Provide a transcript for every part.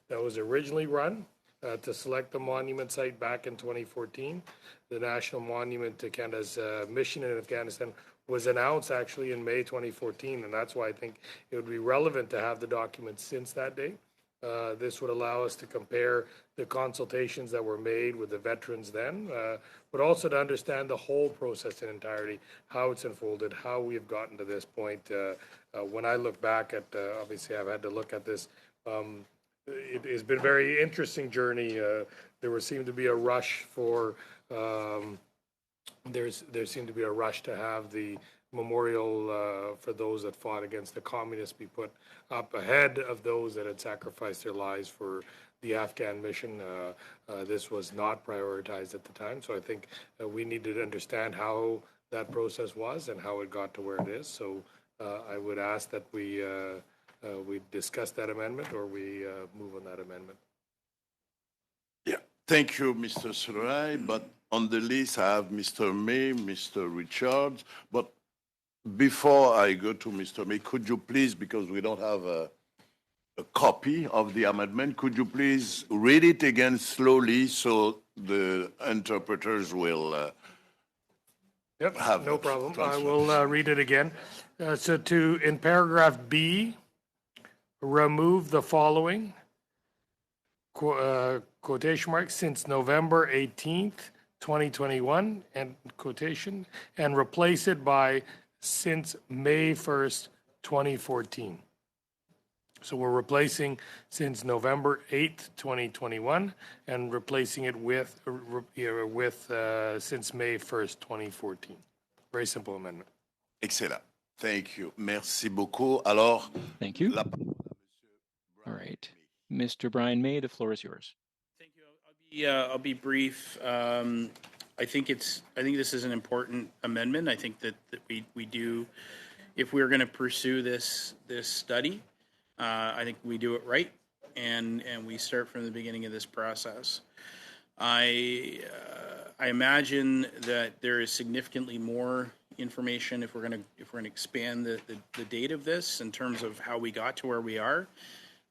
that was originally run to select the monument site back in 2014. The National Monument to Canada's mission in Afghanistan was announced actually in May 2014, and that's why I think it would be relevant to have the documents since that date. This would allow us to compare the consultations that were made with the veterans then, but also to understand the whole process in entirety, how it's unfolded, how we have gotten to this point. When I look back at, obviously I've had to look at this, it has been a very interesting journey. There seemed to be a rush for, there seemed to be a rush to have the memorial for those that fought against the communists be put up ahead of those that had sacrificed their lives for the Afghan mission. This was not prioritized at the time, so I think we needed to understand how that process was and how it got to where it is. So I would ask that we discuss that amendment or we move on that amendment. Yeah, thank you, Mr. Surai. But on the list, I have Mr. May, Mr. Richards. But before I go to Mr. May, could you please, because we don't have a copy of the amendment, could you please read it again slowly so the interpreters will Yep, have no problem. I will read it again. So in paragraph B, remove the following, quotation marks, since November 18th, 2021, and quotation, and replace it by since May 1st, 2014. So we're replacing since November 8th, 2021, and replacing it with since May 1st, 2014. Very simple amendment. Excellent. Thank you. Merci beaucoup. Alors, thank you. All right. Mr. Brian May, the floor is yours. Thank you. I'll be brief. I think this is an important amendment. I think that we do, if we're going to pursue this study, I think we do it right, and we start from the beginning of this process. I imagine that there is significantly more information if we're going to expand the date of this in terms of how we got to where we are.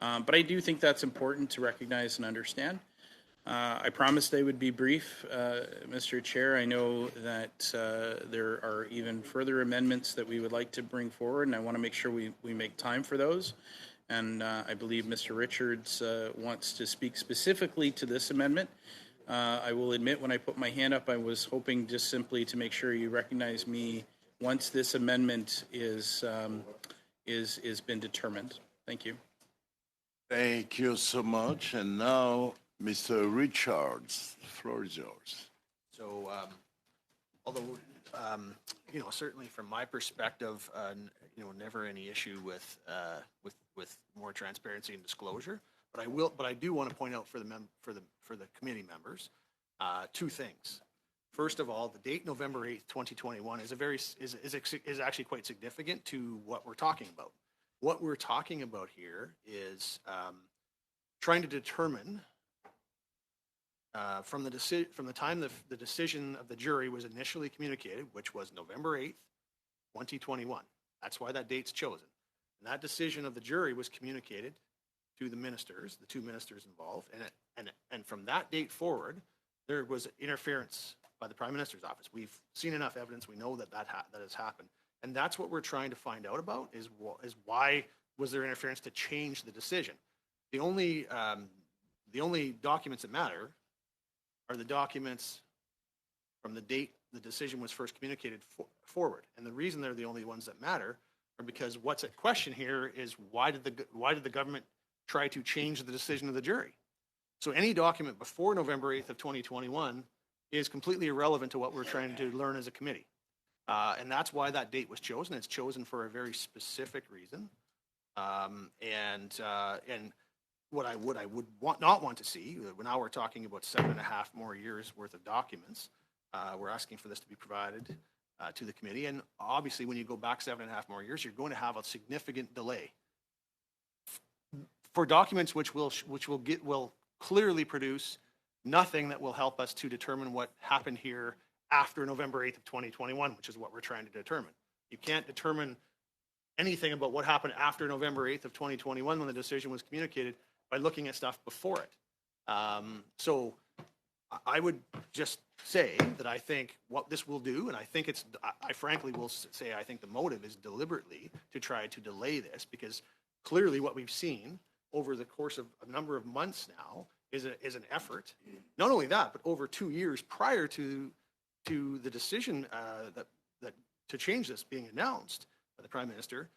But I do think that's important to recognize and understand. I promised they would be brief, Mr. Chair. I know that there are even further amendments that we would like to bring forward, and I want to make sure we make time for those. And I believe Mr. Richards wants to speak specifically to this amendment. I will admit, when I put my hand up, I was hoping just simply to make sure you recognize me once this amendment is been determined. Thank you. Thank you so much. And now, Mr. Richards, the floor is yours. So, although, certainly from my perspective, never any issue with more transparency and disclosure. But I do want to point out for the committee members, two things. First of all, the date November 8th, 2021 is actually quite significant to what we're talking about. What we're talking about here is trying to determine from the time the decision of the jury was initially communicated, which was November 8th, 2021. That's why that date's chosen. And that decision of the jury was communicated to the ministers, the two ministers involved, and from that date forward, there was interference by the Prime Minister's office. We've seen enough evidence. We know that has happened, and that's what we're trying to find out about is why was there interference to change the decision. The only documents that matter are the documents from the date the decision was first communicated forward, and the reason they're the only ones that matter are because what's at question here is why did the government try to change the decision of the jury? So any document before November 8th of 2021 is completely irrelevant to what we're trying to learn as a committee. And that's why that date was chosen. It's chosen for a very specific reason. And what I would not want to see, now we're talking about 7.5 more years worth of documents. We're asking for this to be provided to the committee. And obviously, when you go back 7.5 more years, you're going to have a significant delay for documents which will clearly produce nothing that will help us to determine what happened here after November 8th of 2021, which is what we're trying to determine. You can't determine anything about what happened after November 8th of 2021 when the decision was communicated by looking at stuff before it. So I would just say that I think what this will do, and I think I frankly will say I think the motive is deliberately to try to delay this, because clearly what we've seen over the course of a number of months now is an effort. Not only that, but over 2 years prior to the decision that to change this being announced by the Prime Minister,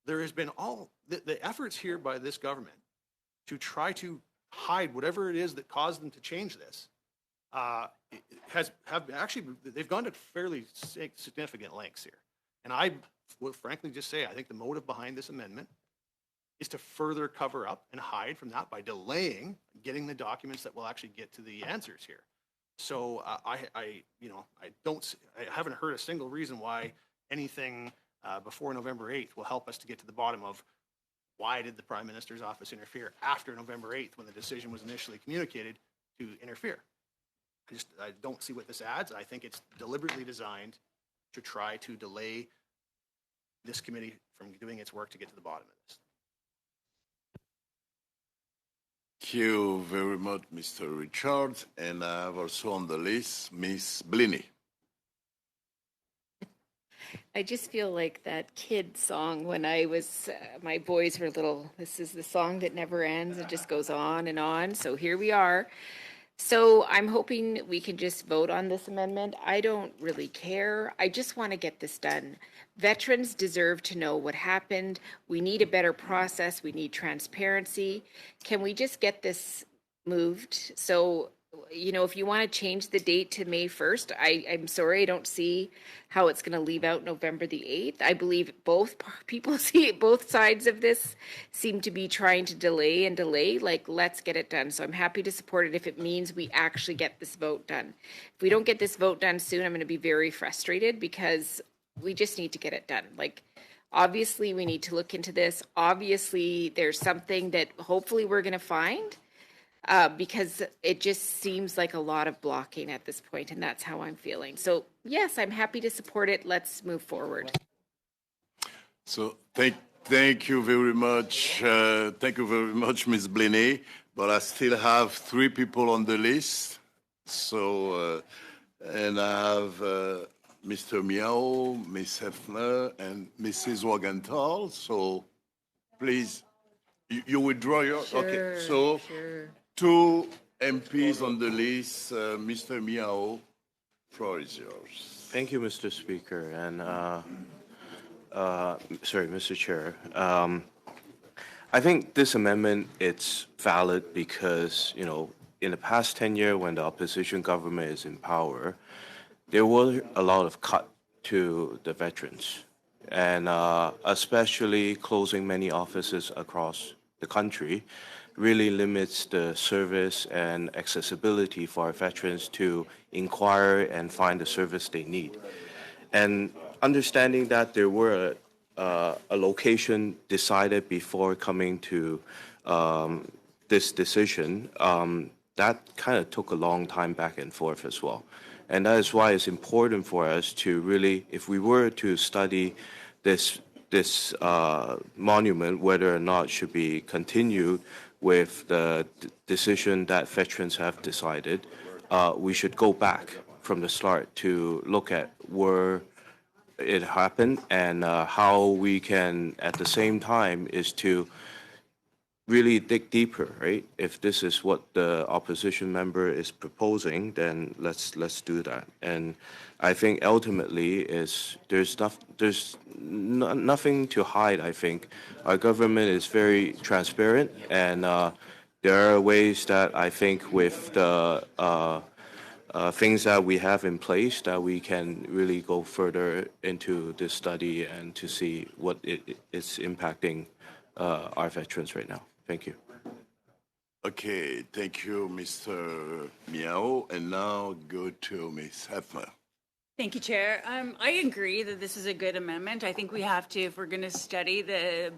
there has been all the efforts here by this government to try to hide whatever it is that caused them to change this. They've gone to fairly significant lengths here. And I will frankly just say, I think the motive behind this amendment is to further cover up and hide from that by delaying getting the documents that will actually get to the answers here. So I haven't heard a single reason why anything before November 8th will help us to get to the bottom of why did the Prime Minister's office interfere after November 8th when the decision was initially communicated to interfere. I don't see what this adds. I think it's deliberately designed to try to delay this committee from doing its work to get to the bottom of this. Thank you very much, Mr. Richards. And I have also on the list Ms. Bliney. I just feel like that kid song when I was, my boys were little. This is the song that never ends. It just goes on and on. So here we are. So I'm hoping we can just vote on this amendment. I don't really care. I just want to get this done. Veterans deserve to know what happened. We need a better process. We need transparency. Can we just get this moved? So, you know, if you want to change the date to May 1st, I'm sorry, I don't see how it's going to leave out November the 8th. I believe both people see both sides of this seem to be trying to delay and delay. Like, let's get it done. So I'm happy to support it if it means we actually get this vote done. If we don't get this vote done soon, I'm going to be very frustrated because we just need to get it done. Like, obviously, we need to look into this. Obviously, there's something that hopefully we're going to find. Because it just seems like a lot of blocking at this point, and that's how I'm feeling. So, yes, I'm happy to support it. Let's move forward. So thank you very much. Thank you very much, Ms. Bliney. But I still have 3 people on the list. So, and I have Mr. Miao, Ms. Hefner, and Mrs. Wagenthal. So, please, you withdraw your... Sure, okay, so... Sure. 2 MPs on the list. Mr. Miao, floor is yours. Thank you, Mr. Speaker, and Mr. Chair. I think this amendment it's valid because in the past 10 years, when the opposition government is in power, there were a lot of cut to the veterans, and especially closing many offices across the country really limits the service and accessibility for our veterans to inquire and find the service they need. And understanding that there were a location decided before coming to this decision, that kind of took a long time back and forth as well. And that is why it's important for us to really, if we were to study this monument, whether or not it should be continued with the decision that veterans have decided, we should go back from the start to look at where it happened and how we can, at the same time, is to really dig deeper, right? If this is what the opposition member is proposing, then let's do that. And I think ultimately there's nothing to hide. I think our government is very transparent, and there are ways that I think with the things that we have in place that we can really go further into this study and to see what it's impacting our veterans right now. Thank you. Okay, thank you, Mr. Miao. And now go to Ms. Hefner. Thank you, Chair. I agree that this is a good amendment. I think we have to, if we're going to study the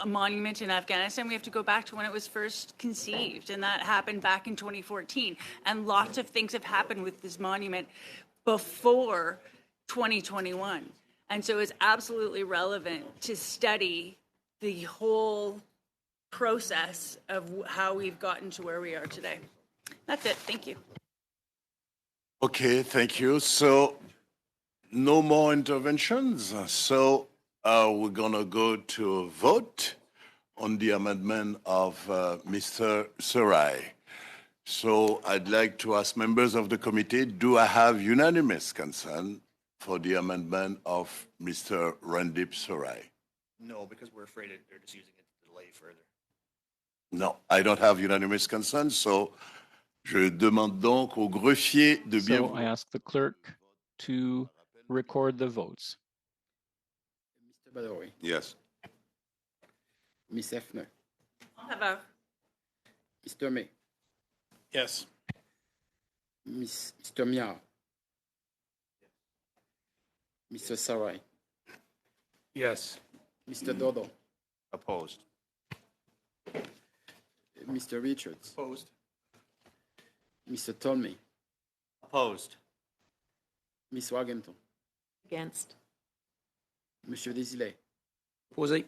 monument in Afghanistan, we have to go back to when it was first conceived, and that happened back in 2014. And lots of things have happened with this monument before 2021. And so it's absolutely relevant to study the whole process of how we've gotten to where we are today. That's it. Thank you. Okay, thank you. So no more interventions. So we're going to go to a vote on the amendment of Mr. Sarai. So I'd like to ask members of the committee, do I have unanimous consent for the amendment of Mr. Randip Sarai? No, because we're afraid they're just using it to delay further. No, I don't have unanimous consent, so je demande donc au greffier de bien So I vouloir. ask the clerk to record the votes. Mr. Badawi, Yes. Miss Hefner, Have Mr. May, Yes. Mr. Miao, Mr. Sarai, Yes. Mr. Dodo, Opposed. Mr. Richards, Opposed? Mr. Tolmie, Opposed. Miss Wagenton, Against. Monsieur Desilets, Posé.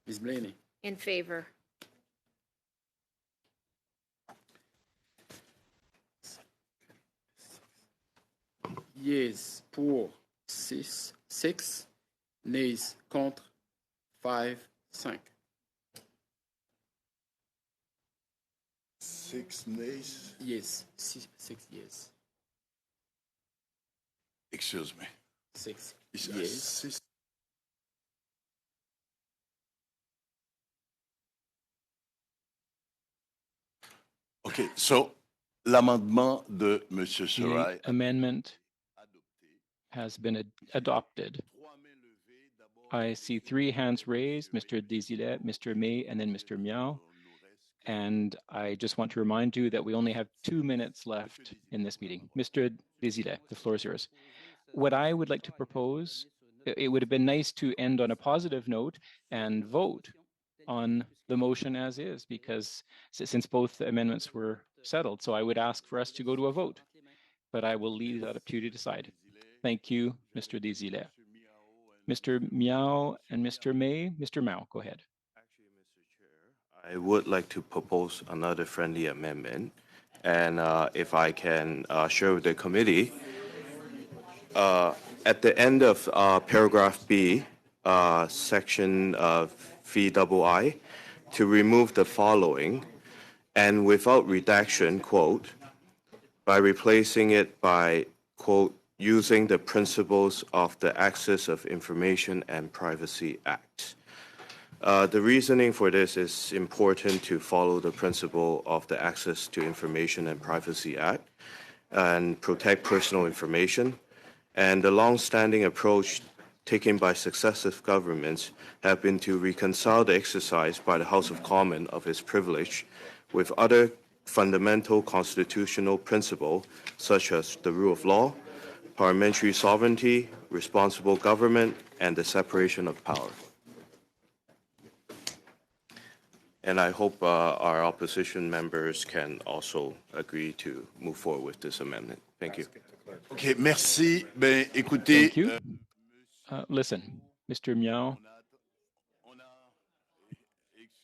Miss Blaney, In favor. Yeas pour 6, nays contre 5, 5. 6 nays. Yes, 6 years. Excuse me. 6 Yes. years. OK, so l'amendement de M. The Sarai. amendment has been adopted. I see 3 hands raised, Mr. Desilets, Mr. May, and then Mr. Miao. And I just want to remind you that we only have 2 minutes left in this meeting. Mr. Desilets, the floor is yours. What I would like to propose, it would have been nice to end on a positive note and vote on the motion as is, because since both amendments were settled, so I would ask for us to go to a vote, but I will leave that up to you to decide. Thank you, Mr. Desilets. Mr. Miao and Mr. May. Mr. Mao, go ahead. I would like to propose another friendly amendment. And if I can share with the committee, at the end of paragraph B, section VII, to remove the following, and without redaction, quote, by replacing it by, quote, using the principles of the Access of Information and Privacy Act. The reasoning for this is important to follow the principle of the Access to Information and Privacy Act and protect personal information. And the long-standing approach taken by successive governments have been to reconcile the exercise by the House of Commons of its privilege with other fundamental constitutional principles such as the rule of law, parliamentary sovereignty, responsible government, and the separation of power. And I hope our opposition members can also agree to move forward with this amendment. Thank you. OK, merci. Ben, écoutez, Thank you. Listen, Mr. Miao,